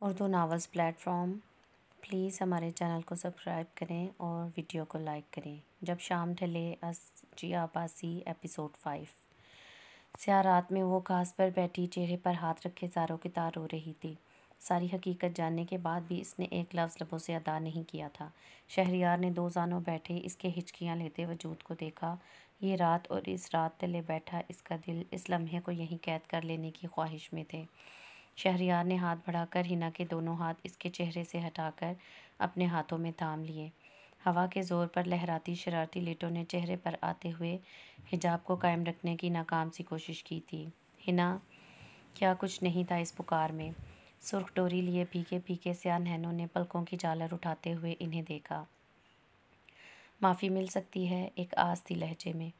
Urdu novels plate form, please ہمارے channel کو subscribe کریں اور ویڈیو کو لائک کریں۔ جب شام ڈھلے جی آباسی ایپیسوڈ 5۔ سیاہ رات میں وہ گھاس پر بیٹھی چہرے پر ہاتھ رکھے زاروں کی طرح رو رہی تھی۔ ساری حقیقت جاننے کے بعد بھی اس نے ایک لفظ لبوں سے ادا نہیں کیا تھا۔ شہریار نے دو زانوں بیٹھے اس کے ہچکیاں لیتے وجود کو دیکھا۔ یہ رات اور اس رات تلے بیٹھا اس کا دل اس لمحے کو یہیں قید کر لینے کی خواہش میں تھے۔ شہریار نے ہاتھ بڑھا کر حنا کے دونوں ہاتھ اس کے چہرے سے ہٹا کر اپنے ہاتھوں میں تھام لیے۔ ہوا کے زور پر لہراتی شرارتی لٹوں نے چہرے پر آتے ہوئے حجاب کو قائم رکھنے کی ناکام سی کوشش کی تھی۔ حنا، کیا کچھ نہیں تھا اس پکار میں۔ سرخ ڈوری لیے پھیکے پھیکے سیاہ نینوں نے پلکوں کی جالر اٹھاتے ہوئے انہیں دیکھا۔ معافی مل سکتی ہے، ایک آس تھی لہجے میں۔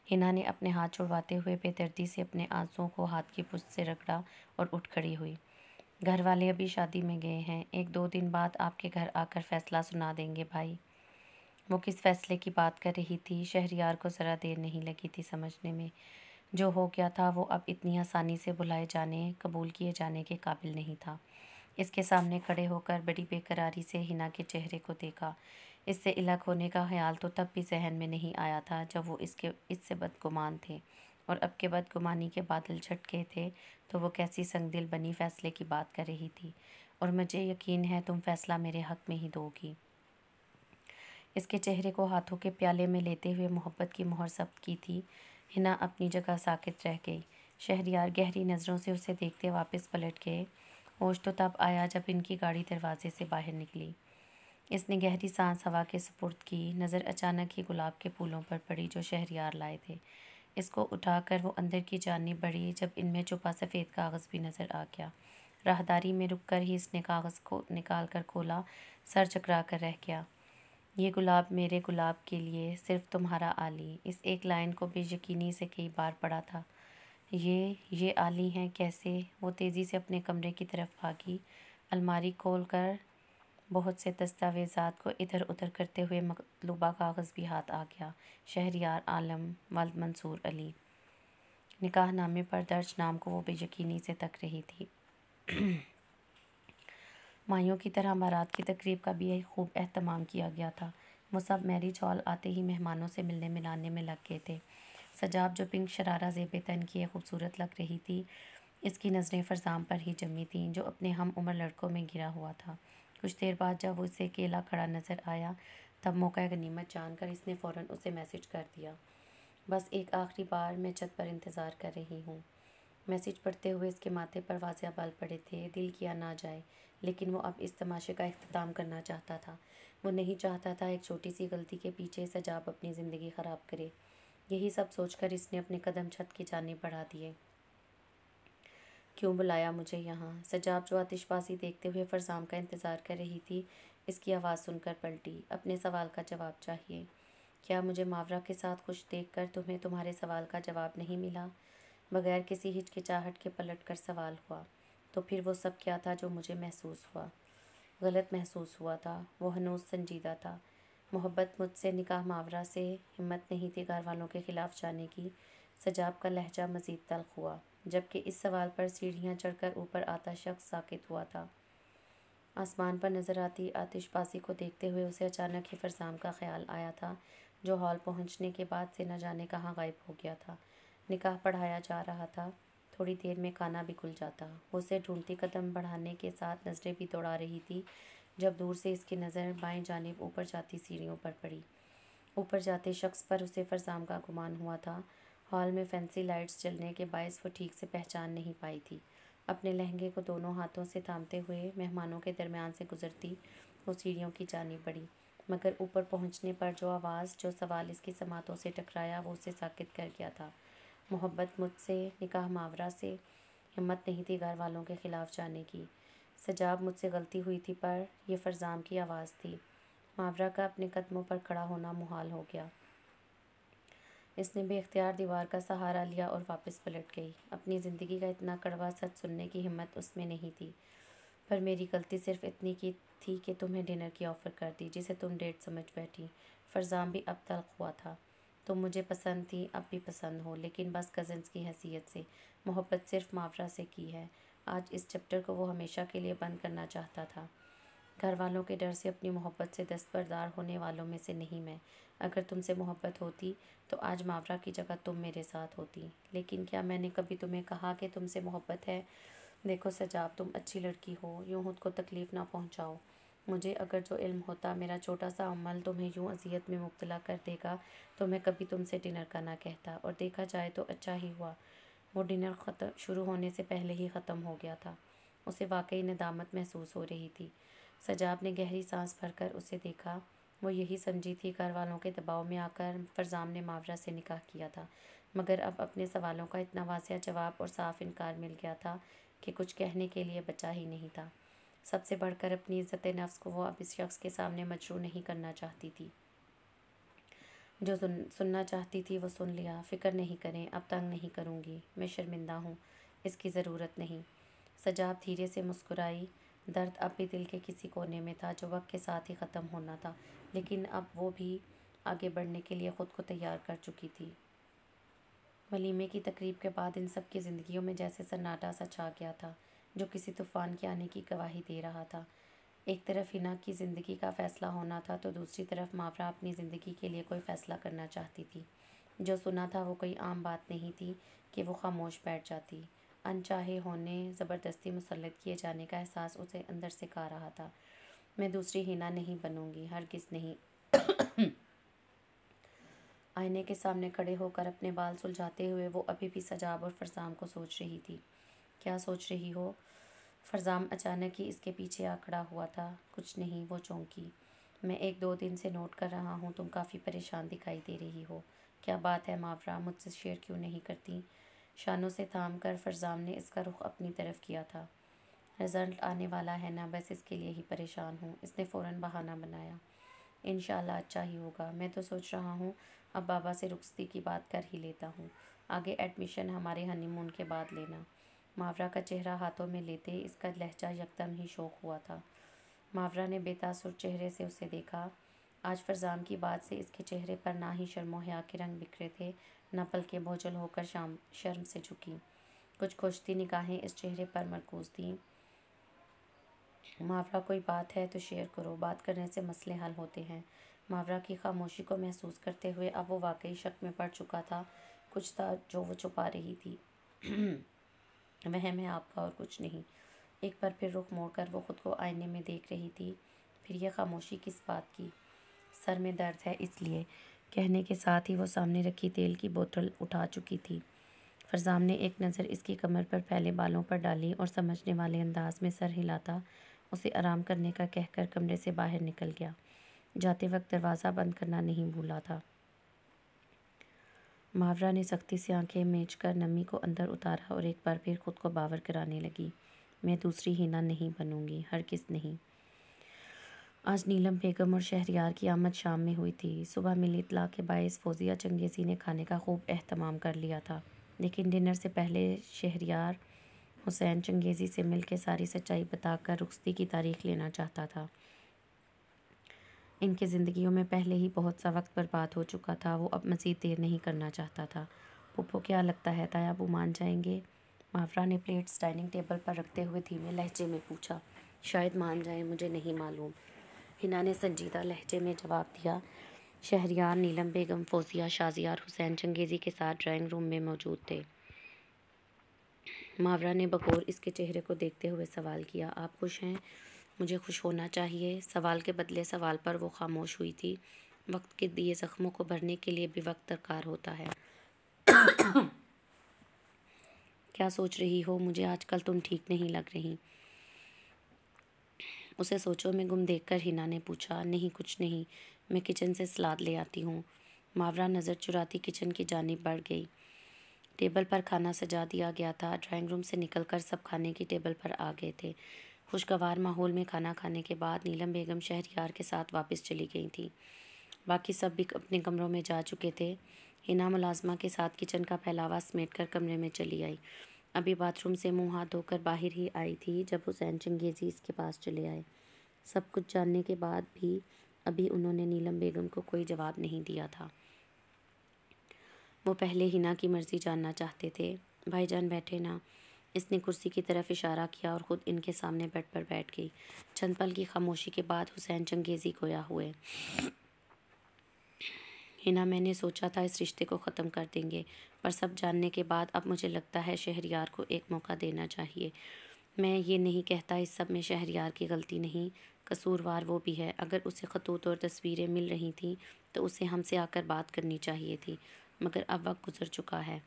حنا نے اپنے ہاتھ چھڑواتے ہوئے بے دردی سے اپنے آنسوؤں کو ہاتھ کی پشت سے رگڑا اور اٹھ کھڑی ہوئی۔ گھر والے ابھی شادی میں گئے ہیں، 1-2 دن بعد آپ کے گھر آ کر فیصلہ سنا دیں گے بھائی۔ وہ کس فیصلے کی بات کر رہی تھی؟ شہریار کو ذرا دیر نہیں لگی تھی سمجھنے میں۔ جو ہو گیا تھا وہ اب اتنی آسانی سے بھلائے جانے، قبول کیے جانے کے قابل نہیں تھا۔ اس کے سامنے کھڑے ہو کر بڑی بے قراری سے حنا کے چہرے کو دیکھا۔ اس سے الگ ہونے کا خیال تو تب بھی ذہن میں نہیں آیا تھا جب وہ اس سے بدگمان تھے، اور اب کے بدگمانی کے بادل چھٹ گئے تھے تو وہ کیسی سنگ دل بنی فیصلے کی بات کر رہی تھی، اور مجھے یقین ہے تم فیصلہ میرے حق میں ہی دو گی۔ اس کے چہرے کو ہاتھوں کے پیالے میں لیتے ہوئے محبت کی مہر ثبت کی تھی۔ حنا اپنی جگہ ساکت رہ گئی۔ شہریار گہری نظروں سے اسے دیکھتے واپس پلٹ گئے۔ ہوش تو تب آیا جب ان کی گاڑی دروازے سے باہر نکلی۔ اس نے گہری سانس ہوا کے سپرد کی، نظر اچانک ہی گلاب کے پھولوں پر پڑی جو شہریار لائے تھے۔ اس کو اٹھا کر وہ اندر کی جانب بڑھی جب ان میں چھپا سفید کاغذ بھی نظر آ گیا۔ راہداری میں رک کر ہی اس نے کاغذ کو نکال کر کھولا، سر چکرا کر رہ گیا۔ یہ گلاب میرے گلاب کے لیے، صرف تمہارا عالی۔ اس ایک لائن کو بے یقینی سے کئی بار پڑھا تھا۔ یہ عالی ہیں کیسے؟ وہ تیزی سے اپنے کمرے کی طرف بھاگی، الماری کھول کر بہت سے دستاویزات کو ادھر ادھر کرتے ہوئے مطلوبہ کاغذ بھی ہاتھ آ گیا۔ شہریار عالم، ولد منصور علی۔ نکاح نامے پر درج نام کو وہ بے یقینی سے تک رہی تھی۔ مائیوں کی طرح بارات کی تقریب کا بھی خوب اہتمام کیا گیا تھا۔ وہ سب میرج ہال آتے ہی مہمانوں سے ملنے ملانے میں لگ گئے تھے۔ سجاب جو پنک شرارہ زیب تن کیے خوبصورت لگ رہی تھی، اس کی نظریں فرزام پر ہی جمی تھیں جو اپنے ہم عمر لڑکوں میں گھرا ہوا تھا۔ کچھ دیر بعد جب وہ اسے اکیلا کھڑا نظر آیا تب موقع غنیمت جان کر اس نے فوراً اسے میسج کر دیا، بس ایک آخری بار میں چھت پر انتظار کر رہی ہوں۔ میسج پڑھتے ہوئے اس کے ماتھے پر واضح بال پڑے تھے۔ دل کیا نہ جائے، لیکن وہ اب اس تماشے کا اختتام کرنا چاہتا تھا۔ وہ نہیں چاہتا تھا ایک چھوٹی سی غلطی کے پیچھے سجاب اپنی زندگی خراب کرے۔ یہی سب سوچ کر اس نے اپنے قدم چھت کی جانب بڑھا دیے۔ کیوں بلایا مجھے یہاں؟ سجاب جو آتش بازی دیکھتے ہوئے فرزام کا انتظار کر رہی تھی، اس کی آواز سن کر پلٹی۔ اپنے سوال کا جواب چاہیے۔ کیا مجھے ماورا کے ساتھ خوش دیکھ کر تمہیں تمہارے سوال کا جواب نہیں ملا؟ بغیر کسی ہچکچاہٹ کے پلٹ کر سوال ہوا۔ تو پھر وہ سب کیا تھا جو مجھے محسوس ہوا؟ غلط محسوس ہوا تھا۔ وہ ہنوز سنجیدہ تھا۔ محبت مجھ سے، نکاح ماورا سے، ہمت نہیں تھی گھر والوں کے خلاف جانے کی۔ سجاب کا لہجہ مزید تلخ ہوا، جبکہ اس سوال پر سیڑھیاں چڑھ کر اوپر آتا شخص ساکت ہوا تھا۔ آسمان پر نظر آتی آتش بازی کو دیکھتے ہوئے اسے اچانک ہی فرزام کا خیال آیا تھا، جو ہال پہنچنے کے بعد سے نہ جانے کہاں غائب ہو گیا تھا۔ نکاح پڑھایا جا رہا تھا، تھوڑی دیر میں کانا بھی کھل جاتا۔ وہ اسے ڈھونڈتی قدم بڑھانے کے ساتھ نظریں بھی دوڑا رہی تھی جب دور سے اس کی نظر بائیں جانب اوپر جاتی سیڑھیوں پر پڑی۔ اوپر جاتے شخص پر اسے فرزام کا گمان ہوا تھا۔ ہال میں فینسی لائٹس جلنے کے باعث وہ ٹھیک سے پہچان نہیں پائی تھی۔ اپنے لہنگے کو دونوں ہاتھوں سے تھامتے ہوئے مہمانوں کے درمیان سے گزرتی وہ سیڑھیوں کی جانب بڑھی، مگر اوپر پہنچنے پر جو آواز، جو سوال اس کی سماعتوں سے ٹکرایا وہ اسے ساکت کر گیا تھا۔ محبت مجھ سے، نکاح ماورا سے، ہمت نہیں تھی گھر والوں کے خلاف جانے کی۔ سجاب مجھ سے غلطی ہوئی تھی، پر یہ فرزام کی آواز تھی۔ ماورا کا اپنے قدموں پر کھڑا ہونا محال ہو گیا۔ اس نے بے اختیار دیوار کا سہارا لیا اور واپس پلٹ گئی۔ اپنی زندگی کا اتنا کڑوا سچ سننے کی ہمت اس میں نہیں تھی۔ پر میری غلطی صرف اتنی کی تھی کہ تمہیں ڈنر کی آفر کر دی، جسے تم ڈیٹ سمجھ بیٹھی۔ فرزام بھی اب تلخ ہوا تھا۔ تم مجھے پسند تھی، اب بھی پسند ہو، لیکن بس کزنز کی حیثیت سے۔ محبت صرف ماورا سے کی ہے، آج اس چیپٹر کو وہ ہمیشہ کے لیے بند کرنا چاہتا تھا۔ گھر والوں کے ڈر سے اپنی محبت سے دستبردار ہونے والوں میں سے نہیں میں۔ اگر تم سے محبت ہوتی تو آج ماورا کی جگہ تم میرے ساتھ ہوتی۔ لیکن کیا میں نے کبھی تمہیں کہا کہ تم سے محبت ہے؟ دیکھو سجاب، تم اچھی لڑکی ہو، یوں خود کو تکلیف نہ پہنچاؤ۔ مجھے اگر جو علم ہوتا میرا چھوٹا سا عمل تمہیں یوں اذیت میں مبتلا کر دے گا تو میں کبھی تم سے ڈنر کا نہ کہتا، اور دیکھا جائے تو اچھا ہی ہوا۔ وہ ڈنر شروع ہونے سے پہلے ہی ختم ہو گیا تھا۔ اسے واقعی ندامت محسوس ہو رہی تھی۔ سجاب نے گہری سانس بھر کر اسے دیکھا۔ وہ یہی سمجھی تھی گھر والوں کے دباؤ میں آ کر فرزام نے ماورا سے نکاح کیا تھا، مگر اب اپنے سوالوں کا اتنا واضح جواب اور صاف انکار مل گیا تھا کہ کچھ کہنے کے لیے بچا ہی نہیں تھا۔ سب سے بڑھ کر اپنی عزت نفس کو وہ اب اس شخص کے سامنے مجروح نہیں کرنا چاہتی تھی۔ جو سننا چاہتی تھی وہ سن لیا۔ فکر نہیں کریں، اب تنگ نہیں کروں گی، میں شرمندہ ہوں، اس کی ضرورت نہیں۔ سجاب دھیرے سے مسکرائی۔ درد اب بھی دل کے کسی کونے میں تھا جو وقت کے ساتھ ہی ختم ہونا تھا، لیکن اب وہ بھی آگے بڑھنے کے لیے خود کو تیار کر چکی تھی۔ ولیمے کی تقریب کے بعد ان سب کی زندگیوں میں جیسے سناٹا سا چھا گیا تھا جو کسی طوفان کے آنے کی گواہی دے رہا تھا۔ ایک طرف ہنا کی زندگی کا فیصلہ ہونا تھا تو دوسری طرف ماورا اپنی زندگی کے لیے کوئی فیصلہ کرنا چاہتی تھی۔ جو سنا تھا وہ کوئی عام بات نہیں تھی کہ وہ خاموش بیٹھ جاتی۔ انچاہے ہونے زبردستی مسلط کیے جانے کا احساس اسے اندر سے کھا رہا تھا۔ میں دوسری ہنا نہیں بنوں گی، ہرگز نہیں۔ آئینے کے سامنے کھڑے ہو کر اپنے بال سلجھاتے ہوئے وہ ابھی بھی سجاب اور فرزام کو سوچ رہی تھی۔ کیا سوچ رہی ہو؟ فرزام اچانک ہی اس کے پیچھے آ کھڑا ہوا تھا۔ کچھ نہیں، وہ چونکی۔ میں 1-2 دن سے نوٹ کر رہا ہوں، تم کافی پریشان دکھائی دے رہی ہو۔ کیا بات ہے ماورا، مجھ سے شیئر کیوں نہیں کرتی؟ شانوں سے تھام کر فرزام نے اس کا رخ اپنی طرف کیا تھا۔ رزلٹ آنے والا ہے نا، بس اس کے لیے ہی پریشان ہوں، اس نے فوراً بہانہ بنایا۔ انشاءاللہ اچھا ہی ہوگا۔ میں تو سوچ رہا ہوں اب بابا سے رخصتی کی بات کر ہی لیتا ہوں، آگے ایڈمیشن ہمارے ہنی مون کے بعد لینا۔ ماورا کا چہرہ ہاتھوں میں لیتے اس کا لہجہ یکدم ہی شوخ ہوا تھا۔ ماورا نے بے تاثر چہرے سے اسے دیکھا۔ آج فرزام کی بات سے اس کے چہرے پر نہ ہی شرم و حیا کے رنگ بکھرے تھے، نہ پلکیں بوجھل ہو کر شرم سے جھکی۔ کچھ کھوجتی نگاہیں اس چہرے پر مرکوز تھیں۔ ماورا، کوئی بات ہے تو شیئر کرو، بات کرنے سے مسئلے حل ہوتے ہیں۔ ماورا کی خاموشی کو محسوس کرتے ہوئے اب وہ واقعی شک میں پڑ چکا تھا۔ کچھ تھا جو وہ چھپا رہی تھی۔ وہم ہے آپ کا اور کچھ نہیں۔ ایک بار پھر رخ موڑ کر وہ خود کو آئینے میں دیکھ رہی تھی۔ پھر یہ خاموشی کس بات کی؟ سر میں درد ہے اس لیے، کہنے کے ساتھ ہی وہ سامنے رکھی تیل کی بوتل اٹھا چکی تھی۔ فرزام نے ایک نظر اس کی کمر پر پھیلے بالوں پر ڈالی اور سمجھنے والے انداز میں سر ہلاتا اسے آرام کرنے کا کہہ کر کمرے سے باہر نکل گیا۔ جاتے وقت دروازہ بند کرنا نہیں بھولا تھا۔ ماورا نے سختی سے آنکھیں میچ کر نمی کو اندر اتارا اور ایک بار پھر خود کو باور کرانے لگی۔ میں دوسری ہینا نہیں بنوں گی، ہرگز نہیں۔ آج نیلم بیگم اور شہریار کی آمد شام میں ہوئی تھی۔ صبح ملی اطلاع کے باعث فوزیہ چنگیزی نے کھانے کا خوب اہتمام کر لیا تھا، لیکن ڈنر سے پہلے شہریار حسین چنگیزی سے مل کے ساری سچائی بتا کر رخصتی کی تاریخ لینا چاہتا تھا۔ ان کی زندگیوں میں پہلے ہی بہت سا وقت برباد ہو چکا تھا، وہ اب مزید دیر نہیں کرنا چاہتا تھا۔ پھپھو، کیا لگتا ہے تایا ابو مان جائیں گے؟ ماورا نے پلیٹس ڈائننگ ٹیبل پر رکھتے ہوئے دھیمے لہجے میں پوچھا۔ شاید مان جائیں، مجھے نہیں معلوم، ہنا نے سنجیدہ لہجے میں جواب دیا۔ شہریار، نیلم بیگم، فوزیہ، شازیہ اور حسین چنگیزی کے ساتھ ڈرائنگ روم میں موجود تھے۔ ماورا نے بغور اس کے چہرے کو دیکھتے ہوئے سوال کیا۔ آپ خوش ہیں؟ مجھے خوش ہونا چاہیے۔ سوال کے بدلے سوال پر وہ خاموش ہوئی تھی۔ وقت کے دیے زخموں کو بھرنے کے لیے بھی وقت درکار ہوتا ہے۔ کیا سوچ رہی ہو؟ مجھے آج کل تم ٹھیک نہیں لگ رہی۔ اسے سوچوں میں گم دیکھ کر ہنا نے پوچھا۔ نہیں، کچھ نہیں، میں کچن سے سلاد لے آتی ہوں۔ ماورا نظر چراتی کچن کی جانب بڑھ گئی۔ ٹیبل پر کھانا سجا دیا گیا تھا۔ ڈرائنگ روم سے نکل کر سب کھانے کی ٹیبل پر آ گئے تھے۔ خوشگوار ماحول میں کھانا کھانے کے بعد نیلم بیگم شہریار کے ساتھ واپس چلی گئی تھیں۔ باقی سب بھی اپنے کمروں میں جا چکے تھے۔ ہنا ملازمہ کے ساتھ کچن کا پھیلاوا سمیٹ کر کمرے میں چلی آئی۔ ابھی باتھ روم سے منہ ہاتھ دھو کر باہر ہی آئی تھی جب حسین چنگیزی اس کے پاس چلے آئے۔ سب کچھ جاننے کے بعد بھی ابھی انہوں نے نیلم بیگم کو کوئی جواب نہیں دیا تھا۔ وہ پہلے ہنا کی مرضی جاننا چاہتے تھے۔ بھائی جان بیٹھے نا؟ اس نے کرسی کی طرف اشارہ کیا اور خود ان کے سامنے بیڈ پر بیٹھ گئی۔ چند پل کی خاموشی کے بعد حسین چنگیزی گویا ہوئے۔ ہنا، میں نے سوچا تھا اس رشتے کو ختم کر دیں گے، پر سب جاننے کے بعد اب مجھے لگتا ہے شہریار کو ایک موقع دینا چاہیے۔ میں یہ نہیں کہتا اس سب میں شہریار کی غلطی نہیں، قصوروار وہ بھی ہے۔ اگر اسے خطوط اور تصویریں مل رہی تھیں تو اسے ہم سے آ کر بات کرنی چاہیے تھی، مگر اب وقت گزر چکا ہے۔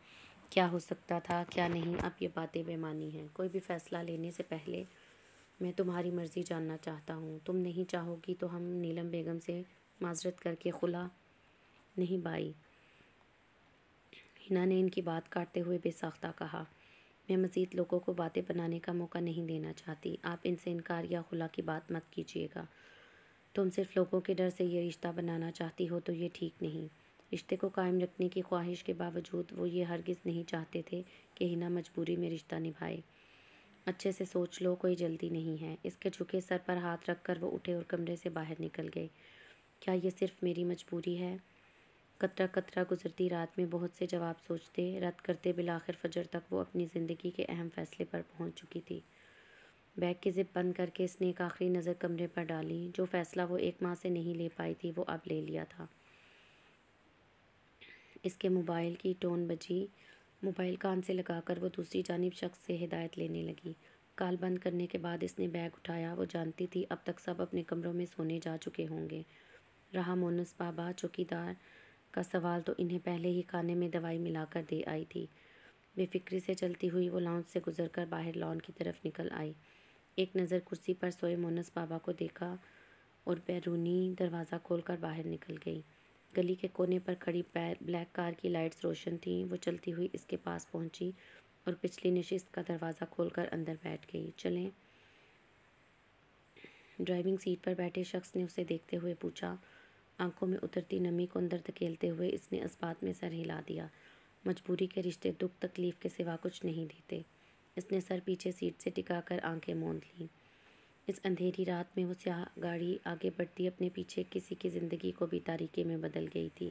کیا ہو سکتا تھا، کیا نہیں، اب یہ باتیں بے معنی ہیں۔ کوئی بھی فیصلہ لینے سے پہلے میں تمہاری مرضی جاننا چاہتا ہوں۔ تم نہیں چاہو گی تو ہم نیلم بیگم سے معذرت کر کے خلا۔ نہیں بائی، ہنا نے ان کی بات کاٹتے ہوئے بے ساختہ کہا، میں مزید لوگوں کو باتیں بنانے کا موقع نہیں دینا چاہتی۔ آپ ان سے انکار یا خلا کی بات مت کیجیے گا۔ تم صرف لوگوں کے ڈر سے یہ رشتہ بنانا چاہتی ہو تو یہ ٹھیک نہیں۔ رشتے کو قائم رکھنے کی خواہش کے باوجود وہ یہ ہرگز نہیں چاہتے تھے کہ ہنا مجبوری میں رشتہ نبھائے۔ اچھے سے سوچ لو، کوئی جلدی نہیں ہے۔ اس کے جھکے سر پر ہاتھ رکھ کر وہ اٹھے اور کمرے سے باہر نکل گئے۔ کیا یہ صرف میری مجبوری ہے؟ قطرہ قطرہ گزرتی رات میں بہت سے جواب سوچتے، رد کرتے، بالآخر فجر تک وہ اپنی زندگی کے اہم فیصلے پر پہنچ چکی تھی۔ بیگ کی زپ بند کر کے اس نے ایک آخری نظر کمرے پر ڈالی۔ جو فیصلہ وہ 1 ماہ سے نہیں لے پائی تھی وہ اب لے لیا تھا۔ اس کے موبائل کی ٹون بجی۔ موبائل کان سے لگا کر وہ دوسری جانب شخص سے ہدایت لینے لگی۔ کال بند کرنے کے بعد اس نے بیگ اٹھایا۔ وہ جانتی تھی اب تک سب اپنے کمروں میں سونے جا چکے ہوں گے۔ رہا مونس بابا، چوکیدار کا سوال تو انہیں پہلے ہی کھانے میں دوائی ملا کر دے آئی تھی۔ بے فکری سے چلتی ہوئی وہ لاؤنج سے گزر کر باہر لان کی طرف نکل آئی۔ ایک نظر کرسی پر سوئے مونس بابا کو دیکھا اور بیرونی دروازہ کھول کر باہر نکل گئی۔ گلی کے کونے پر کھڑی بلیک کار کی لائٹس روشن تھیں۔ وہ چلتی ہوئی اس کے پاس پہنچی اور پچھلی نشست کا دروازہ کھول کر اندر بیٹھ گئی۔ چلیں؟ ڈرائیونگ سیٹ پر بیٹھے شخص نے اسے دیکھتے ہوئے پوچھا۔ آنکھوں میں اترتی نمی کو اندر دھکیلتے ہوئے اس نے اثبات میں سر ہلا دیا۔ مجبوری کے رشتے دکھ تکلیف کے سوا کچھ نہیں دیتے۔ اس نے سر پیچھے سیٹ سے ٹکا کر آنکھیں موند لیں۔ اس اندھیری رات میں وہ سیاہ گاڑی آگے بڑھتی اپنے پیچھے کسی کی زندگی کو بھی تاریکی میں بدل گئی تھی۔